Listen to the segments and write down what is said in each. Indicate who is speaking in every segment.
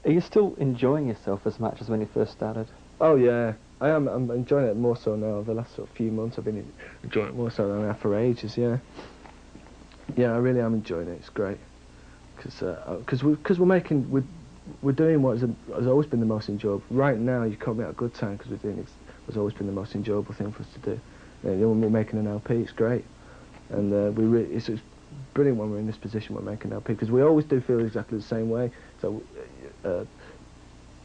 Speaker 1: Are you still enjoying yourself as much as when you first started?
Speaker 2: Oh yeah, I am. I'm enjoying it more so now. The last sort of few months I've been enjoying it more so than I have for ages, yeah. Yeah, I really am enjoying it, it's great. Because we're doing what has always been the most enjoyable. Right now, you caught me at a good time because what's always been the most enjoyable thing for us to do. When we're making an LP, it's great. And it's brilliant when we're in this position, we're making an LP, because we always do feel exactly the same way. So,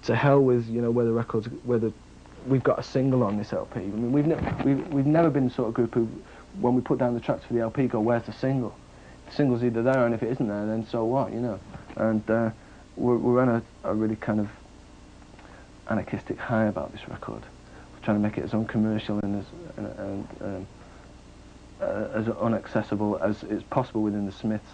Speaker 2: to hell with, whether we've got a single on this LP. I mean, we've never been the sort of group who, when we put down the tracks for the LP, go, where's the single? The single's either there, and if it isn't there, then so what, And we're on a really kind of anarchistic high about this record. We're trying to make it as uncommercial and as unaccessible as is possible within the Smiths.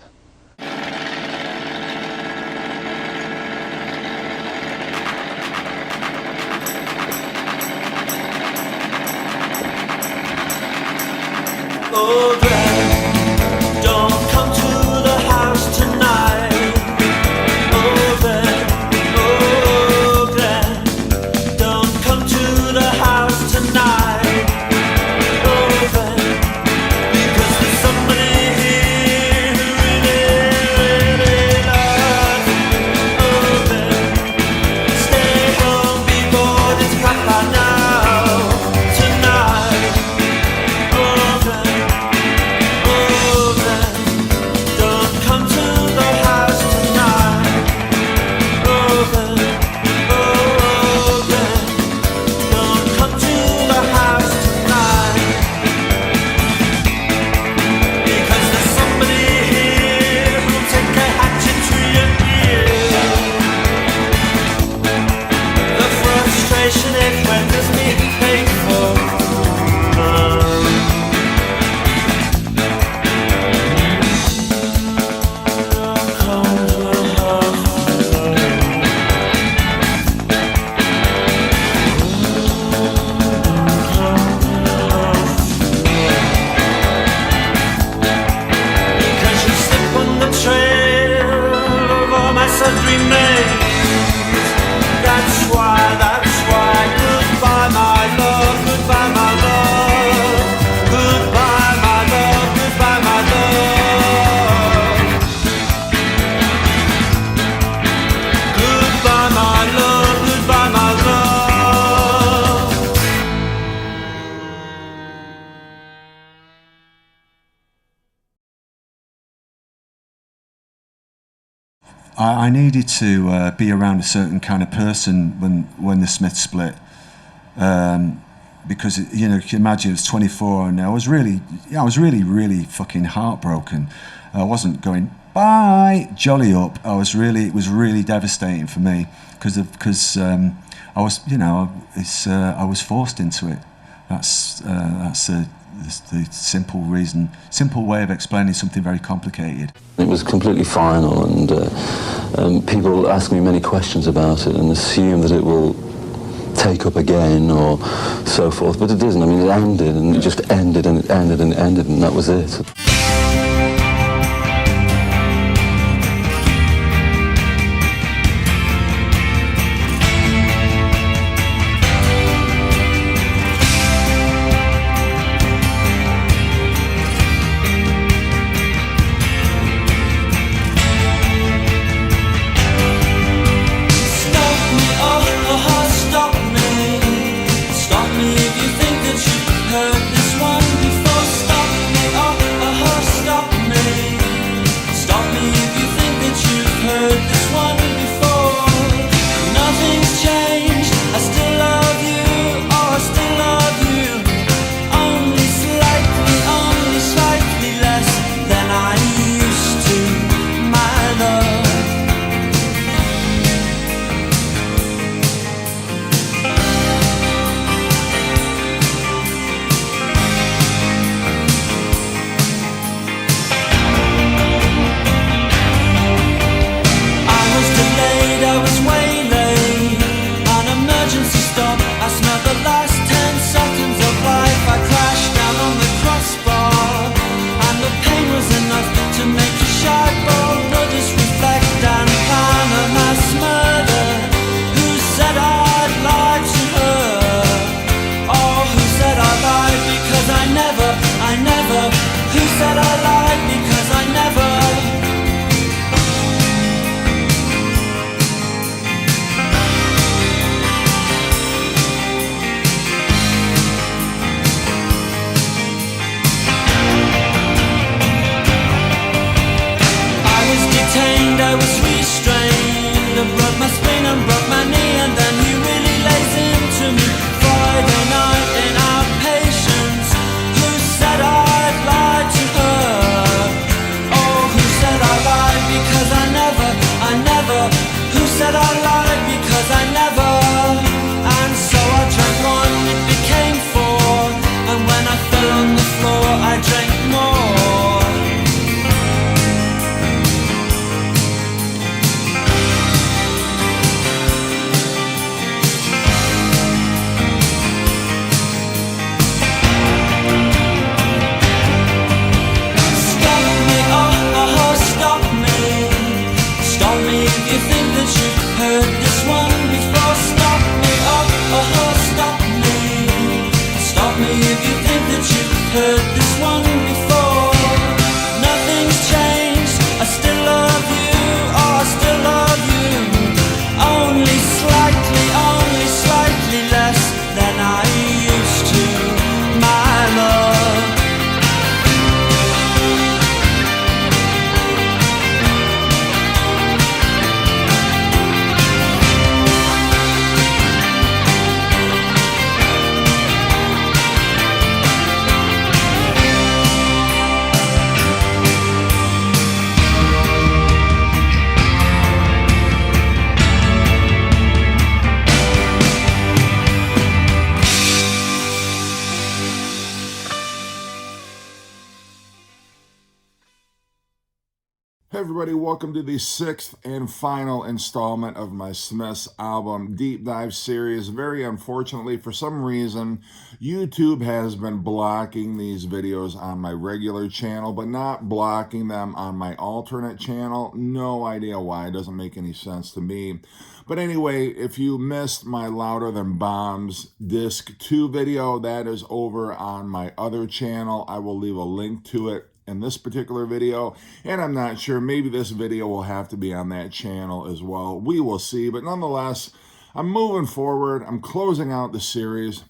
Speaker 3: Oh, Dreamt, don't come to the house tonight. Oh, Dreamt, don't come to the house tonight. Oh, Dreamt, because there's somebody here who really loves you. Oh, Dreamt, stay home before it's proper now. Tonight. Oh, Dreamt. That's why, goodbye my love, goodbye my love, goodbye my love, goodbye my love, goodbye my love, goodbye my love.
Speaker 4: I needed to be around a certain kind of person when the Smiths split, because you can imagine it was 24 and I was really fucking heartbroken. I wasn't going bye jolly up. It was really devastating for me because I was I was forced into it. That's the simple way of explaining something very complicated.
Speaker 5: It was completely final, and people ask me many questions about it and assume that it will take up again or so forth, but it didn't. I mean, it ended, and it just ended, and it ended, and it ended, and that was it.
Speaker 3: Stop me if you think that you heard this one before. Stop me, oh, five because I never, and so I drank one, it became four, and when I fell on the floor I drank more. You think that you've heard this one before? Stop me, stop me. Stop me if you think that you've heard this one before. Nothing's changed, I still love you, oh I still love you. Only slightly less than I used to, my love.
Speaker 6: Hey everybody, welcome to the 6th and final installment of my Smiths album Deep Dive series. Very unfortunately, for some reason, YouTube has been blocking these videos on my regular channel, but not blocking them on my alternate channel. No idea why, it doesn't make any sense to me. But anyway, if you missed my Louder Than Bombs Disc 2 video, that is over on my other channel. I will leave a link to it in this particular video, and I'm not sure, maybe this video will have to be on that channel as well. We will see, but nonetheless, I'm moving forward. I'm closing out the series,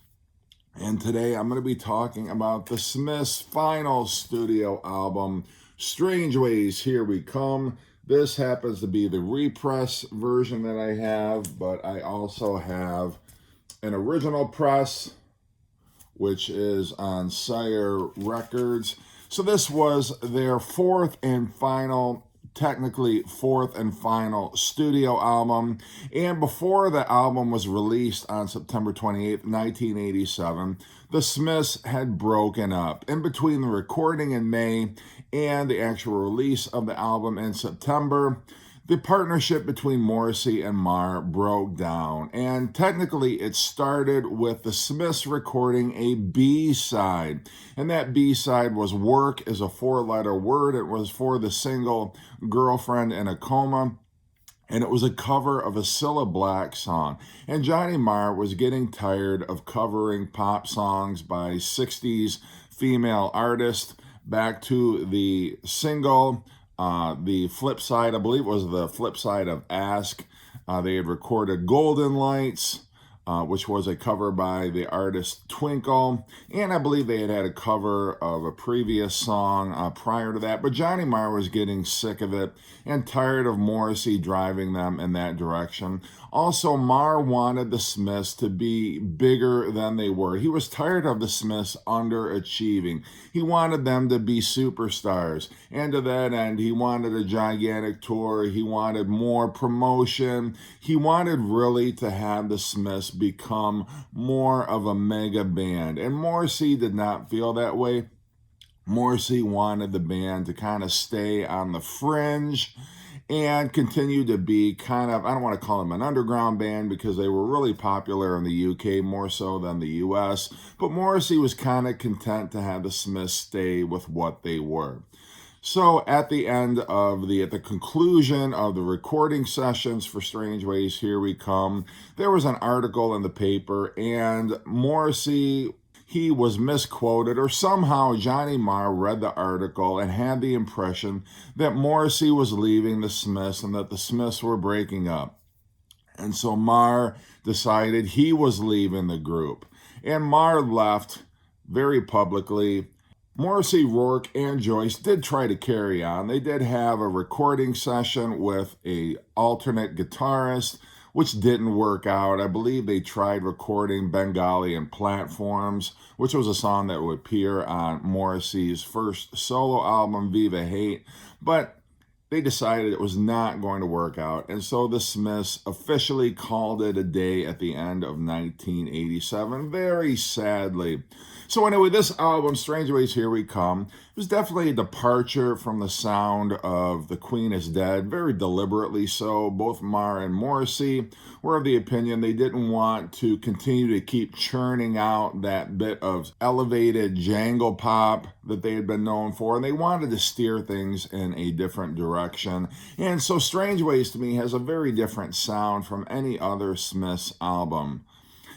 Speaker 6: and today I'm going to be talking about the Smiths' final studio album, Strangeways, Here We Come. This happens to be the repress version that I have, but I also have an original press, which is on Sire Records. So this was their technically fourth and final studio album. And before the album was released on September 28th, 1987, the Smiths had broken up. In between the recording in May and the actual release of the album in September, the partnership between Morrissey and Marr broke down, and technically it started with the Smiths recording a B-side, and that B-side was Work, is a 4-letter word. It was for the single Girlfriend in a Coma, and it was a cover of a Cilla Black song. And Johnny Marr was getting tired of covering pop songs by 60s female artists. Back to the single, the flip side, I believe it was the flip side of Ask. They had recorded Golden Lights, which was a cover by the artist Twinkle. And I believe they had had a cover of a previous song prior to that. But Johnny Marr was getting sick of it and tired of Morrissey driving them in that direction. Also, Marr wanted the Smiths to be bigger than they were. He was tired of the Smiths underachieving. He wanted them to be superstars. And to that end, he wanted a gigantic tour. He wanted more promotion. He wanted really to have the Smiths become more of a mega band. And Morrissey did not feel that way. Morrissey wanted the band to kind of stay on the fringe and continue to be kind of, I don't want to call them an underground band because they were really popular in the UK more so than the US, but Morrissey was kind of content to have the Smiths stay with what they were. So at the conclusion of the recording sessions for Strangeways, Here We Come, there was an article in the paper, and Morrissey, he was misquoted, or somehow Johnny Marr read the article and had the impression that Morrissey was leaving the Smiths and that the Smiths were breaking up. And so Marr decided he was leaving the group. And Marr left very publicly. Morrissey, Rourke, and Joyce did try to carry on. They did have a recording session with an alternate guitarist, which didn't work out. I believe they tried recording Bengali and Platforms, which was a song that would appear on Morrissey's first solo album, Viva Hate. But they decided it was not going to work out, and so the Smiths officially called it a day at the end of 1987, very sadly. So anyway, this album, Strangeways, Here We Come, was definitely a departure from the sound of The Queen is Dead, very deliberately so. Both Marr and Morrissey were of the opinion they didn't want to continue to keep churning out that bit of elevated jangle pop that they had been known for, and they wanted to steer things in a different direction. And so Strangeways, to me, has a very different sound from any other Smiths album.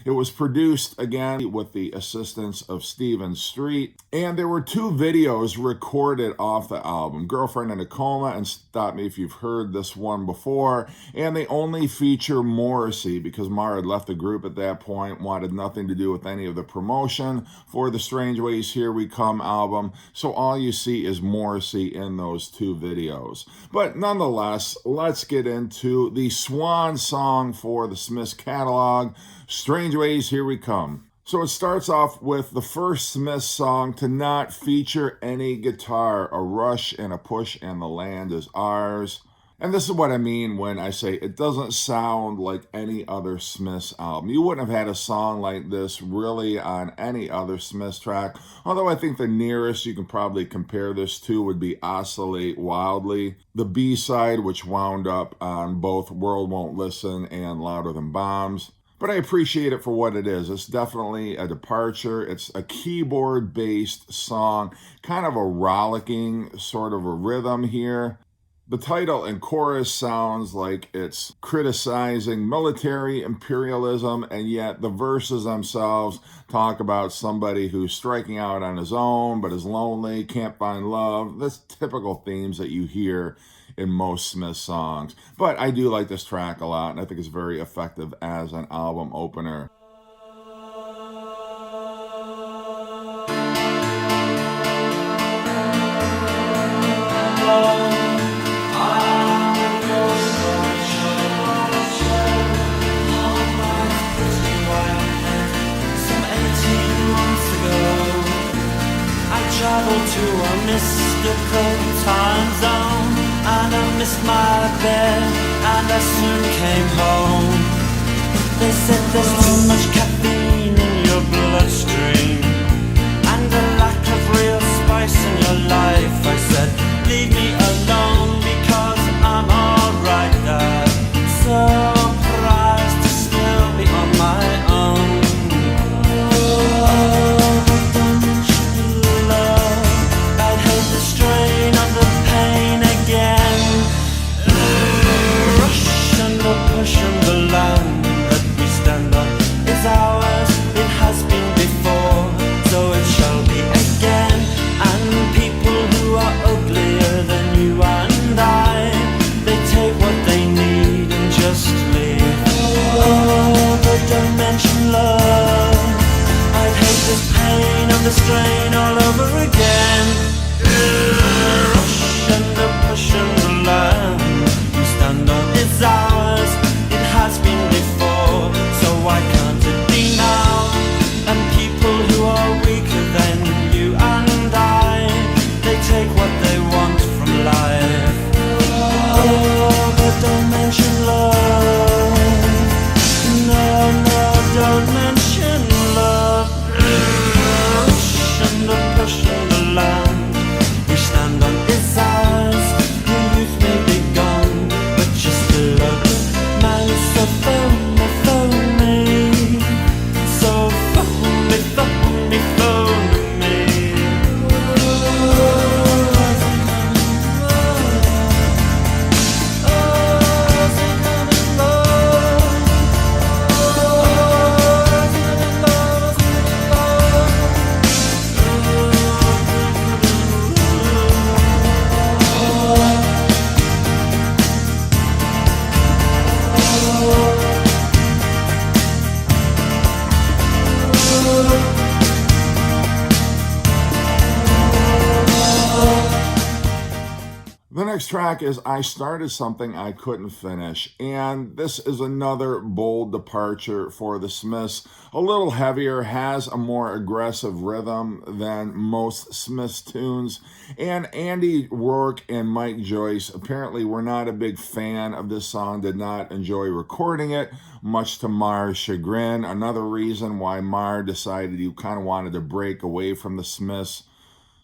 Speaker 6: It was produced, again, with the assistance of Stephen Street. And there were 2 videos recorded off the album, Girlfriend in a Coma and Stop Me If You've Heard This One Before. And they only feature Morrissey because Marr had left the group at that point, wanted nothing to do with any of the promotion for the Strangeways Here We Come album. So all you see is Morrissey in those 2 videos. But nonetheless, let's get into the swan song for the Smiths catalog, Strangeways, Here We Come. So it starts off with the first Smiths song to not feature any guitar, a rush and a push and the land is ours. And this is what I mean when I say it doesn't sound like any other Smiths album. You wouldn't have had a song like this really on any other Smiths track, although I think the nearest you can probably compare this to would be Oscillate Wildly, the B-side which wound up on both World Won't Listen and Louder Than Bombs. But I appreciate it for what it is. It's definitely a departure. It's a keyboard-based song, kind of a rollicking sort of a rhythm here. The title and chorus sounds like it's criticizing military imperialism, and yet the verses themselves talk about somebody who's striking out on his own, but is lonely, can't find love. That's typical themes that you hear in most Smith songs. But I do like this track a lot, and I think it's very effective as an album opener.
Speaker 3: Traveled to a mystical time zone, and I missed my bed, and I soon came home. They said there's too much caffeine in your bloodstream, and a lack of real spice in your life. I said, leave me alone, because I'm alright, Dad. Surprised to still be on my own. Strain of the pain again. Rush and the push and
Speaker 6: next track is I Started Something I Couldn't Finish, and this is another bold departure for the Smiths. A little heavier, has a more aggressive rhythm than most Smiths tunes, and Andy Rourke and Mike Joyce apparently were not a big fan of this song, did not enjoy recording it, much to Marr's chagrin. Another reason why Marr decided he kind of wanted to break away from the Smiths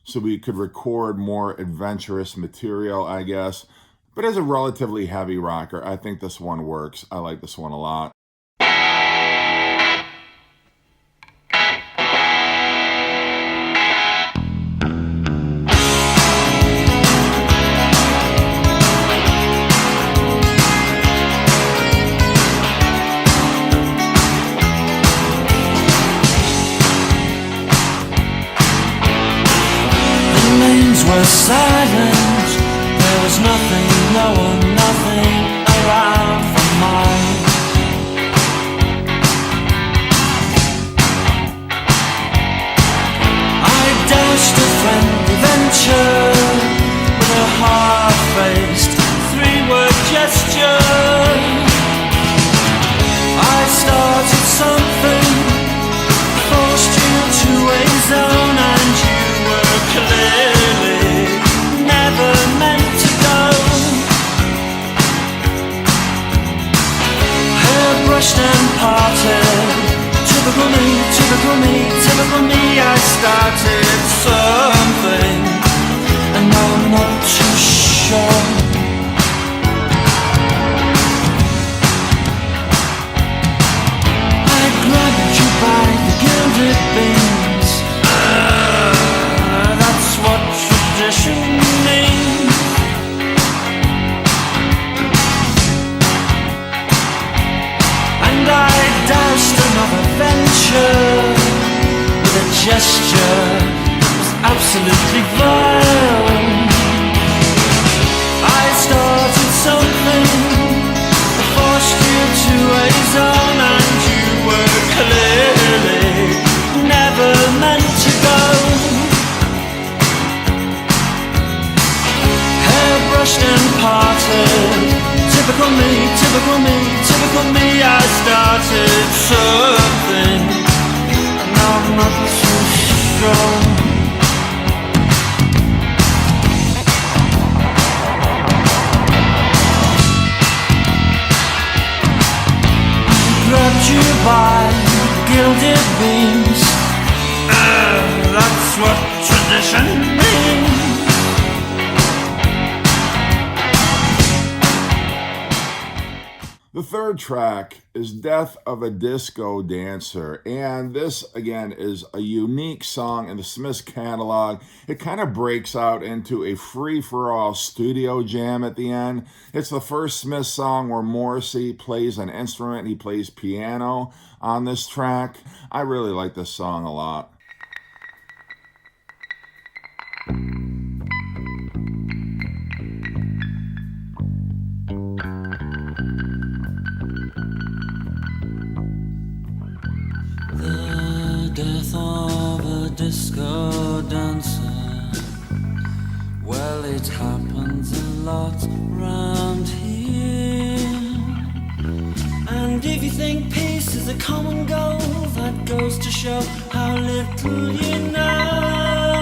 Speaker 6: so we could record more adventurous material, I guess. But as a relatively heavy rocker, I think this one works. I like this one a lot.
Speaker 3: Were silent, there was nothing, no one, nothing around for mine. I dashed a friendly venture with a half-faced three-word gesture. I started something, forced you to a zone, and you were clearly never meant to go. Hair brushed and parted, typical me, typical me, typical me. I started something, and now I'm not too sure. I grabbed you by the gilded beams. That's what tradition means. And I dashed another venture with a gesture that was absolutely vile. I started something, forced you to a zone, and you were clearly never meant to go. Brushed and parted, typical me, typical me, typical me. I started something, and now I'm not too strong. Grabbed you by gilded beams. That's what tradition means.
Speaker 6: The third track is Death of a Disco Dancer, and this, again, is a unique song in the Smiths catalog. It kind of breaks out into a free-for-all studio jam at the end. It's the first Smiths song where Morrissey plays an instrument. He plays piano on this track. I really like this song a lot.
Speaker 3: Death of a disco dancer. Well, it happens a lot round here. And if you think peace is a common goal, that goes to show how little you know.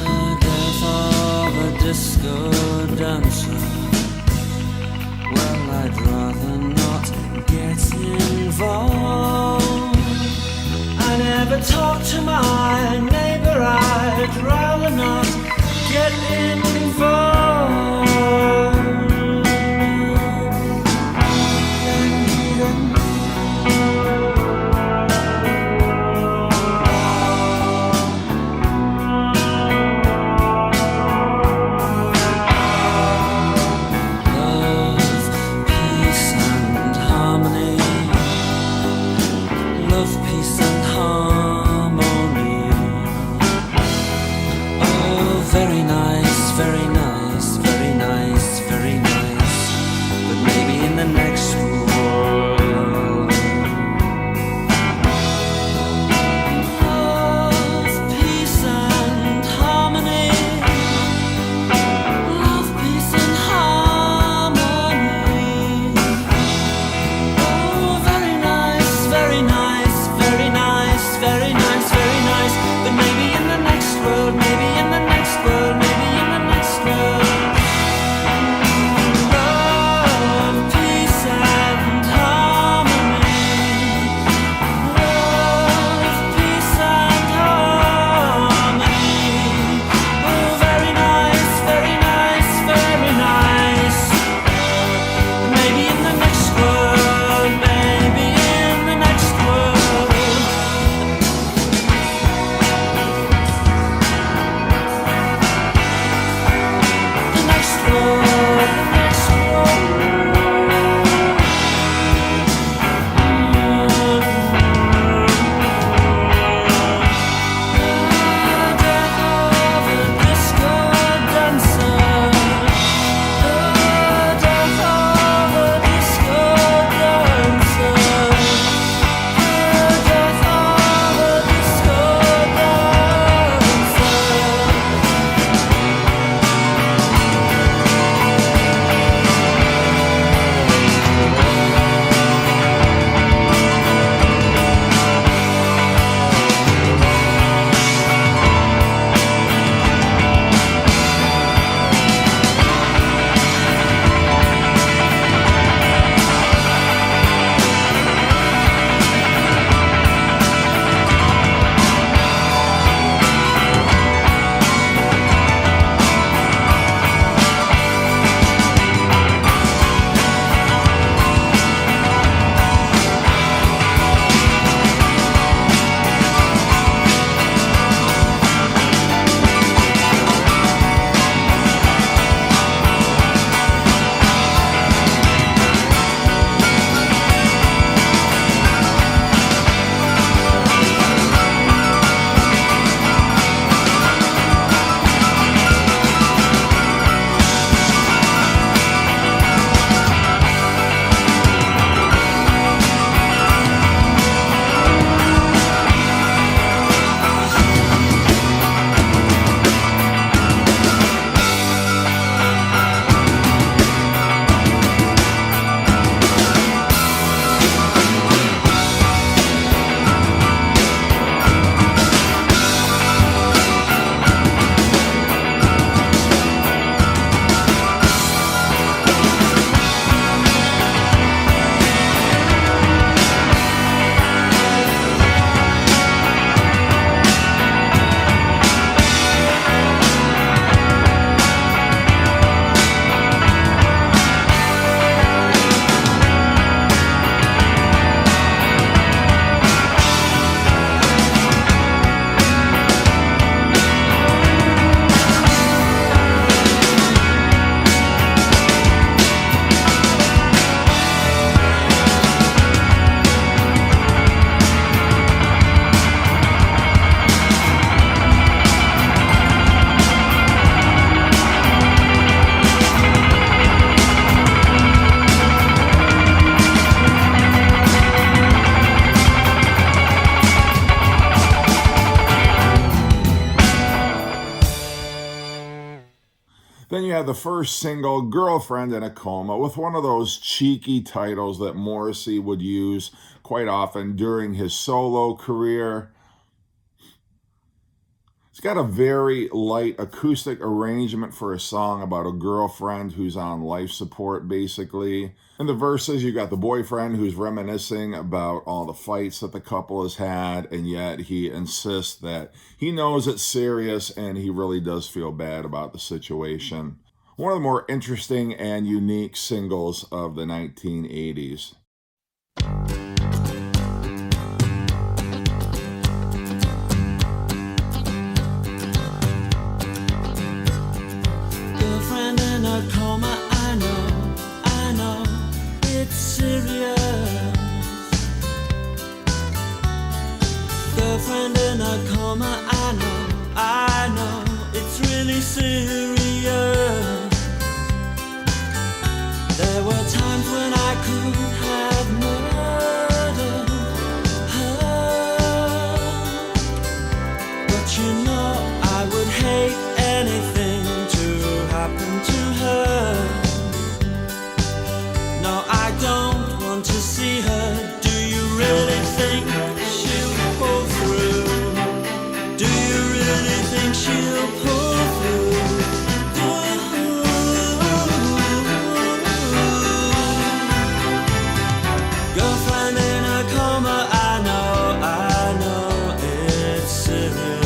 Speaker 3: The death of a disco dancer. Well, I'd rather not get involved. I never talk to my neighbor. I'd rather not get involved.
Speaker 6: had the first single, Girlfriend in a Coma, with one of those cheeky titles that Morrissey would use quite often during his solo career. It's got a very light acoustic arrangement for a song about a girlfriend who's on life support, basically. In the verses, you got the boyfriend who's reminiscing about all the fights that the couple has had, and yet he insists that he knows it's serious and he really does feel bad about the situation. One of the more interesting and unique singles of the 1980s.
Speaker 3: Coma, I know, it's serious. Girlfriend in a coma, I know, it's really serious. There were times when I could have murdered her, but you know I would hate anything to happen to her. No, I don't want to see her. Do you really think she'll pull through? Do you really think she'll pull through? Girlfriend in a coma, I know it's serious.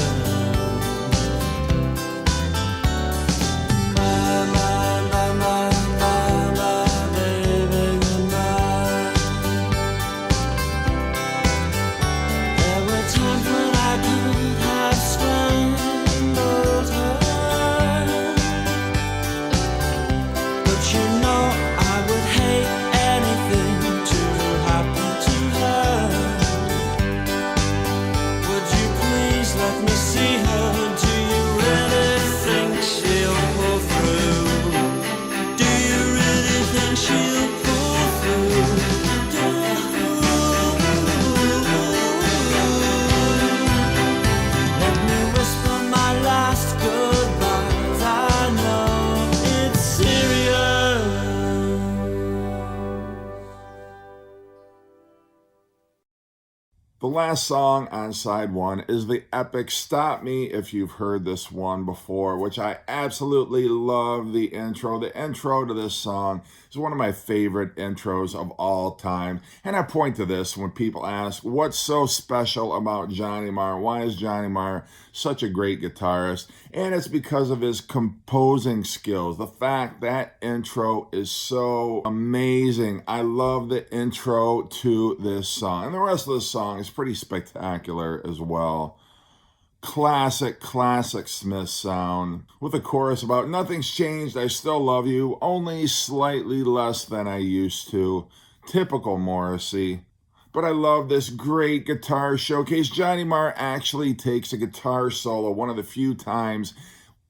Speaker 6: The last song on side one is the epic Stop Me If You've Heard This One Before, which I absolutely love the intro. The intro to this song is one of my favorite intros of all time. And I point to this when people ask, what's so special about Johnny Marr? Why is Johnny Marr such a great guitarist? And it's because of his composing skills. The fact that intro is so amazing. I love the intro to this song. And the rest of the song is pretty spectacular as well. Classic Smith sound with a chorus about nothing's changed, I still love you, only slightly less than I used to. Typical Morrissey. But I love this great guitar showcase. Johnny Marr actually takes a guitar solo, one of the few times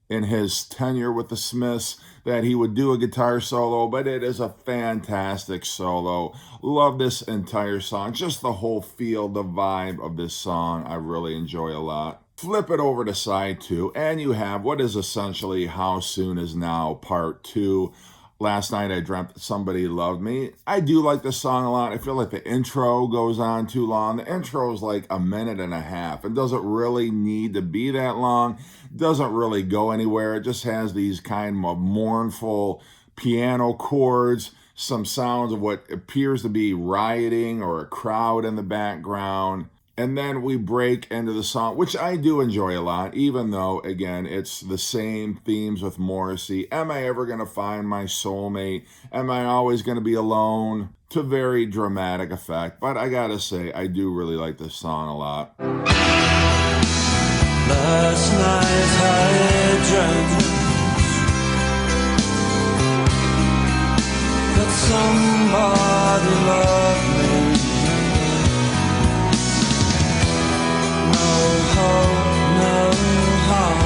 Speaker 6: in his tenure with the Smiths that he would do a guitar solo, but it is a fantastic solo. Love this entire song. Just the whole feel, the vibe of this song, I really enjoy a lot. Flip it over to side two, and you have what is essentially How Soon Is Now Part 2. Last night I dreamt that somebody loved me. I do like this song a lot. I feel like the intro goes on too long. The intro is like a minute and a half. It doesn't really need to be that long. It doesn't really go anywhere. It just has these kind of mournful piano chords, some sounds of what appears to be rioting or a crowd in the background. And then we break into the song, which I do enjoy a lot, even though, again, it's the same themes with Morrissey. Am I ever going to find my soulmate? Am I always going to be alone? To very dramatic effect. But I gotta say, I do really like this song a lot.
Speaker 3: Last night I dreamt that somebody loved me. No hope, no harm,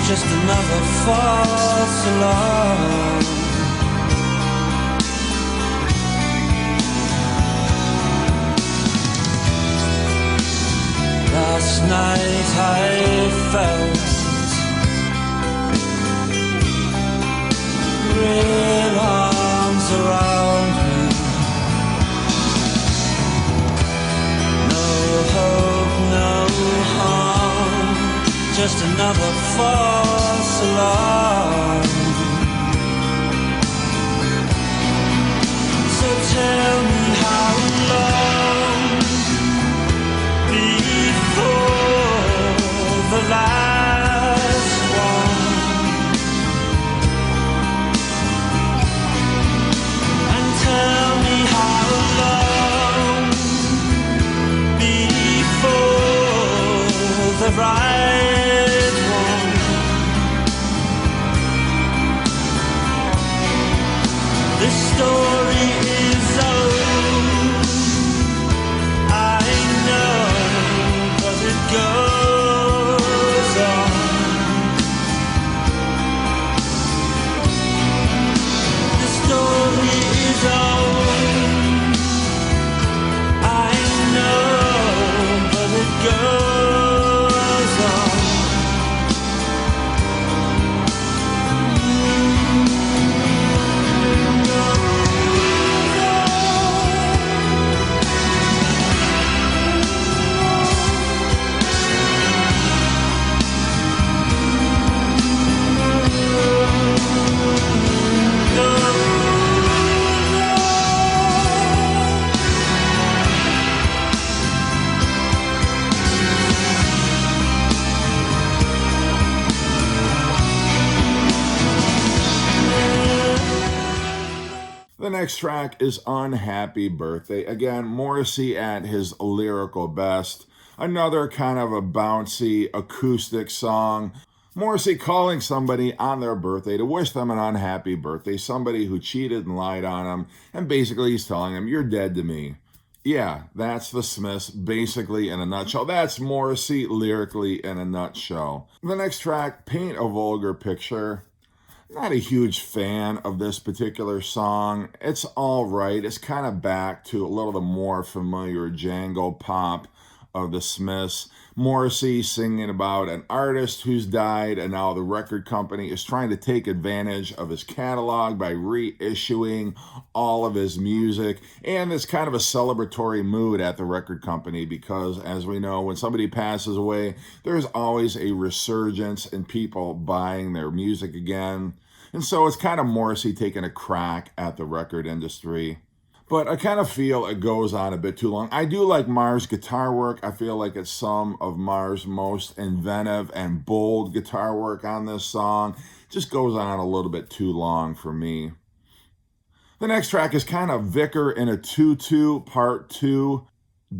Speaker 3: just another false alarm. Last night I felt This story is old, I know, but it goes on. The story is old, I know, but it goes on.
Speaker 6: The next track is Unhappy Birthday. Again, Morrissey at his lyrical best. Another kind of a bouncy acoustic song. Morrissey calling somebody on their birthday to wish them an unhappy birthday, somebody who cheated and lied on him, and basically he's telling him, you're dead to me. Yeah, that's the Smiths basically in a nutshell. That's Morrissey lyrically in a nutshell. The next track, Paint a Vulgar Picture. Not a huge fan of this particular song. It's all right. It's kind of back to a little bit more familiar jangle pop of the Smiths. Morrissey singing about an artist who's died, and now the record company is trying to take advantage of his catalog by reissuing all of his music. And it's kind of a celebratory mood at the record company because, as we know, when somebody passes away, there's always a resurgence in people buying their music again. And so it's kind of Morrissey taking a crack at the record industry. But I kind of feel it goes on a bit too long. I do like Marr's guitar work. I feel like it's some of Marr's most inventive and bold guitar work on this song. It just goes on a little bit too long for me. The next track is kind of Vicar in a Tutu, Part 2.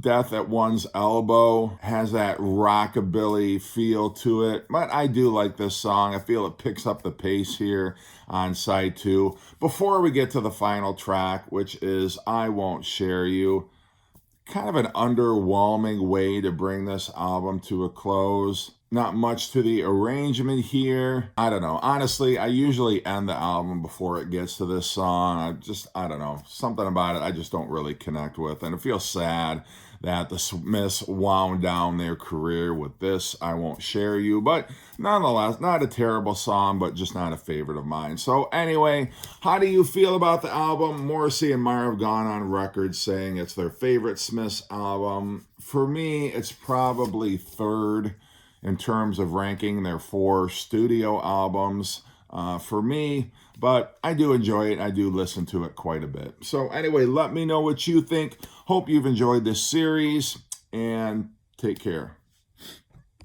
Speaker 6: Death at One's Elbow has that rockabilly feel to it, but I do like this song. I feel it picks up the pace here on side 2. Before we get to the final track, which is I Won't Share You, kind of an underwhelming way to bring this album to a close. Not much to the arrangement here. I don't know. Honestly, I usually end the album before it gets to this song. I don't know. Something about it I just don't really connect with. And it feels sad that the Smiths wound down their career with this, I Won't Share You. But nonetheless, not a terrible song, but just not a favorite of mine. So anyway, how do you feel about the album? Morrissey and Marr have gone on record saying it's their favorite Smiths album. For me, it's probably third in terms of ranking their 4 studio albums for me, but I do enjoy it. I do listen to it quite a bit. So anyway, let me know what you think. Hope you've enjoyed this series, and take care.